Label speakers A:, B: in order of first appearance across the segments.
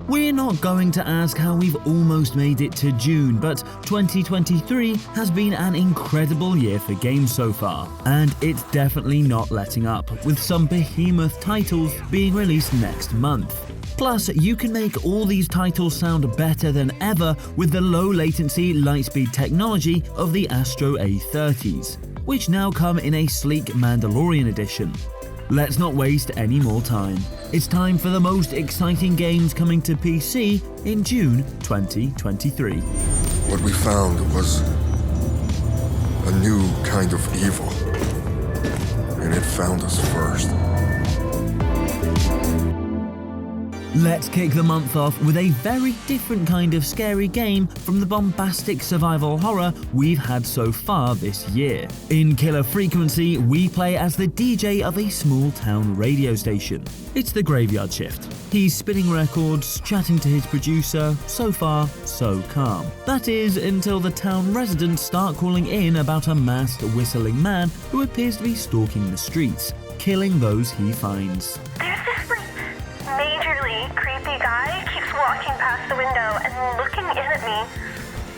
A: We're not going to ask how we've almost made it to June, but 2023 has been an incredible year for games so far, and it's definitely not letting up, with some behemoth titles being released next month. Plus, you can make all these titles sound better than ever with the low-latency light-speed technology of the Astro A30s, which now come in a sleek Mandalorian edition. Let's not waste any more time. It's time for the most exciting games coming to PC in June 2023.
B: What we found was a new kind of evil, and it found us first.
A: Let's kick the month off with a very different kind of scary game from the bombastic survival horror we've had so far this year. In Killer Frequency, we play as the DJ of a small town radio station. It's the Graveyard Shift. He's spinning records, chatting to his producer, so far, so calm. That is, until the town residents start calling in about a masked whistling man who appears to be stalking the streets, killing those he finds.
C: There's this, majorly creepy guy keeps walking past the window and looking in at me.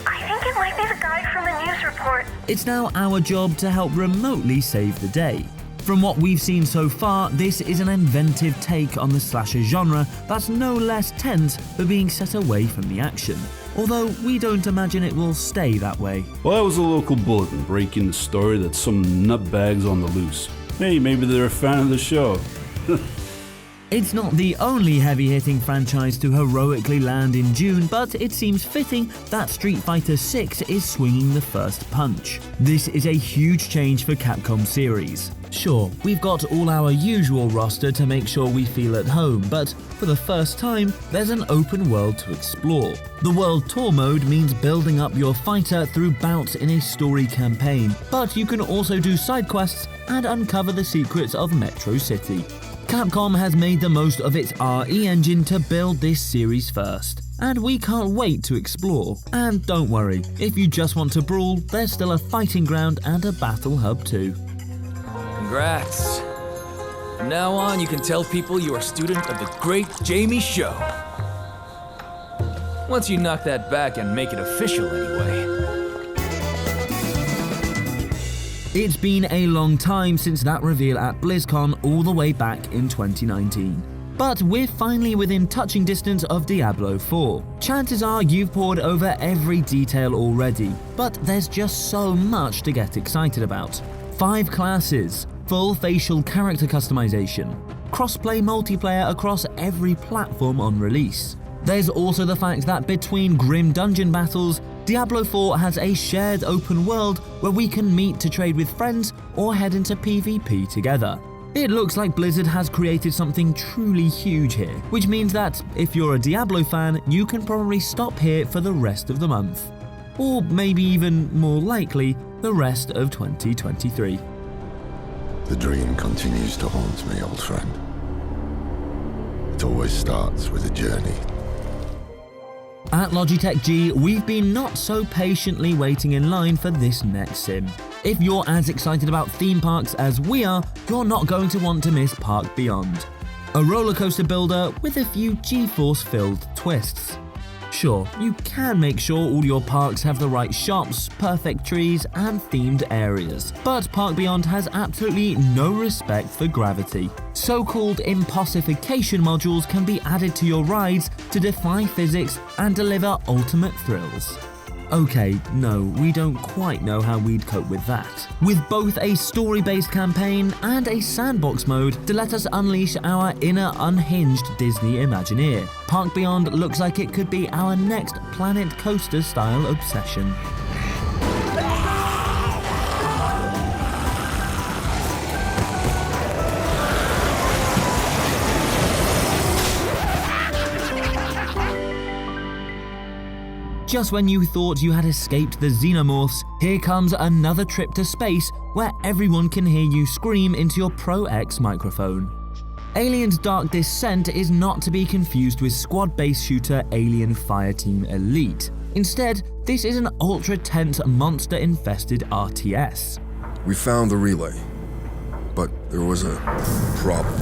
C: I think it might be the guy from the news report.
A: It's now our job to help remotely save the day. From what we've seen so far, this is an inventive take on the slasher genre that's no less tense for being set away from the action. Although we don't imagine it will stay that way.
D: Well, that was a local bulletin breaking the story that some nutbag's on the loose. Hey, maybe they're a fan of the show.
A: It's not the only heavy-hitting franchise to heroically land in June, but it seems fitting that Street Fighter VI is swinging the first punch. This is a huge change for Capcom series. Sure, we've got all our usual roster to make sure we feel at home, but for the first time, there's an open world to explore. The World Tour mode means building up your fighter through bouts in a story campaign, but you can also do side quests and uncover the secrets of Metro City. Capcom has made the most of its RE engine to build this series first, and we can't wait to explore. And don't worry, if you just want to brawl, there's still a fighting ground and a battle hub too.
E: Congrats. From now on, you can tell people you are a student of the great Jamie Show. Once you knock that back and make it official anyway.
A: It's been a long time since that reveal at BlizzCon all the way back in 2019. But we're finally within touching distance of Diablo 4. Chances are you've pored over every detail already, but there's just so much to get excited about. 5 classes, full facial character customization, cross-play multiplayer across every platform on release. There's also the fact that between grim dungeon battles, Diablo 4 has a shared open world where we can meet to trade with friends or head into PvP together. It looks like Blizzard has created something truly huge here, which means that if you're a Diablo fan, you can probably stop here for the rest of the month. Or maybe even more likely, the rest of 2023.
B: The dream continues to haunt me, old friend. It always starts with a journey.
A: At Logitech G, we've been not so patiently waiting in line for this next sim. If you're as excited about theme parks as we are, you're not going to want to miss Park Beyond, a roller coaster builder with a few G-force-filled twists. Sure, you can make sure all your parks have the right shops, perfect trees, and themed areas, but Park Beyond has absolutely no respect for gravity. So-called impossification modules can be added to your rides to defy physics and deliver ultimate thrills. Okay, no, we don't quite know how we'd cope with that. With both a story-based campaign and a sandbox mode to let us unleash our inner unhinged Disney Imagineer, Park Beyond looks like it could be our next Planet Coaster-style obsession. Just when you thought you had escaped the Xenomorphs, here comes another trip to space where everyone can hear you scream into your Pro X microphone. Alien's Dark Descent is not to be confused with squad-based shooter Alien Fireteam Elite. Instead, this is an ultra-tense, monster-infested RTS.
B: We found the relay, but there was a problem.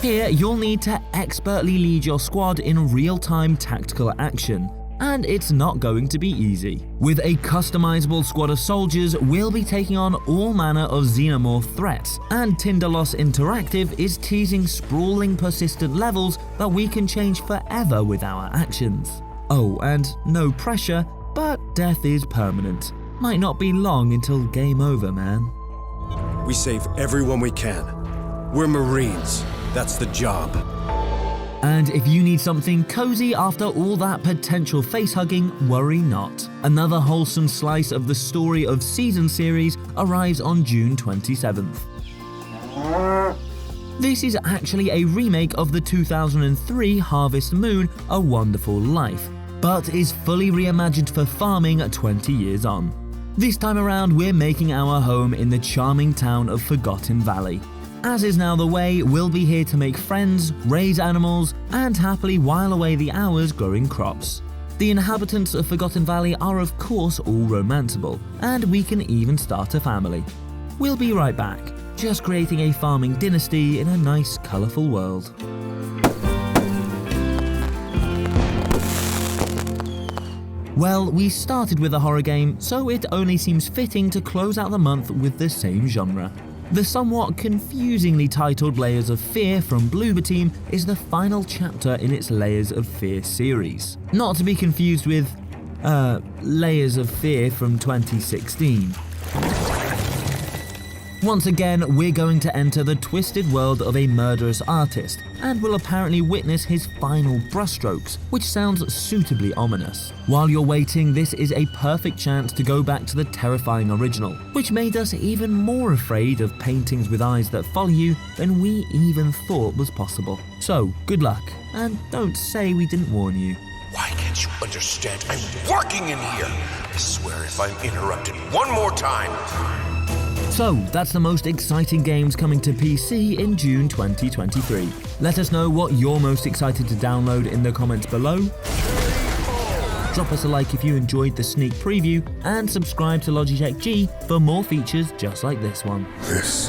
A: Here, you'll need to expertly lead your squad in real-time tactical action, and it's not going to be easy. With a customizable squad of soldiers, we'll be taking on all manner of xenomorph threats, and Tinderloss Interactive is teasing sprawling persistent levels that we can change forever with our actions. Oh, and no pressure, but death is permanent. Might not be long until game over, man.
F: We save everyone we can. We're Marines. That's the job.
A: And if you need something cozy after all that potential face-hugging, worry not. Another wholesome slice of the Story of Season series arrives on June 27th. This is actually a remake of the 2003 Harvest Moon: A Wonderful Life, but is fully reimagined for farming 20 years on. This time around, we're making our home in the charming town of Forgotten Valley. As is now the way, we'll be here to make friends, raise animals, and happily while away the hours growing crops. The inhabitants of Forgotten Valley are of course all romanceable, and we can even start a family. We'll be right back, just creating a farming dynasty in a nice, colourful world. Well, we started with a horror game, so it only seems fitting to close out the month with the same genre. The somewhat confusingly titled Layers of Fear from Bloober Team is the final chapter in its Layers of Fear series. Not to be confused with, Layers of Fear from 2016. Once again, we're going to enter the twisted world of a murderous artist, and will apparently witness his final brushstrokes, which sounds suitably ominous. While you're waiting, this is a perfect chance to go back to the terrifying original, which made us even more afraid of paintings with eyes that follow you than we even thought was possible. So, good luck, and don't say we didn't warn you.
G: Why can't you understand? I'm working in here! I swear if I'm interrupted one more time...
A: So, that's the most exciting games coming to PC in June 2023. Let us know what you're most excited to download in the comments below. Drop us a like if you enjoyed the sneak preview, and subscribe to Logitech G for more features just like this one.
B: This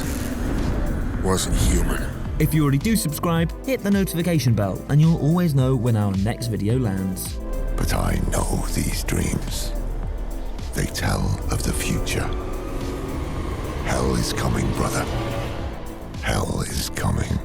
B: wasn't human.
A: If you already do subscribe, hit the notification bell and you'll always know when our next video lands.
G: But I know these dreams. They tell of the future. Hell is coming, brother. Hell is coming.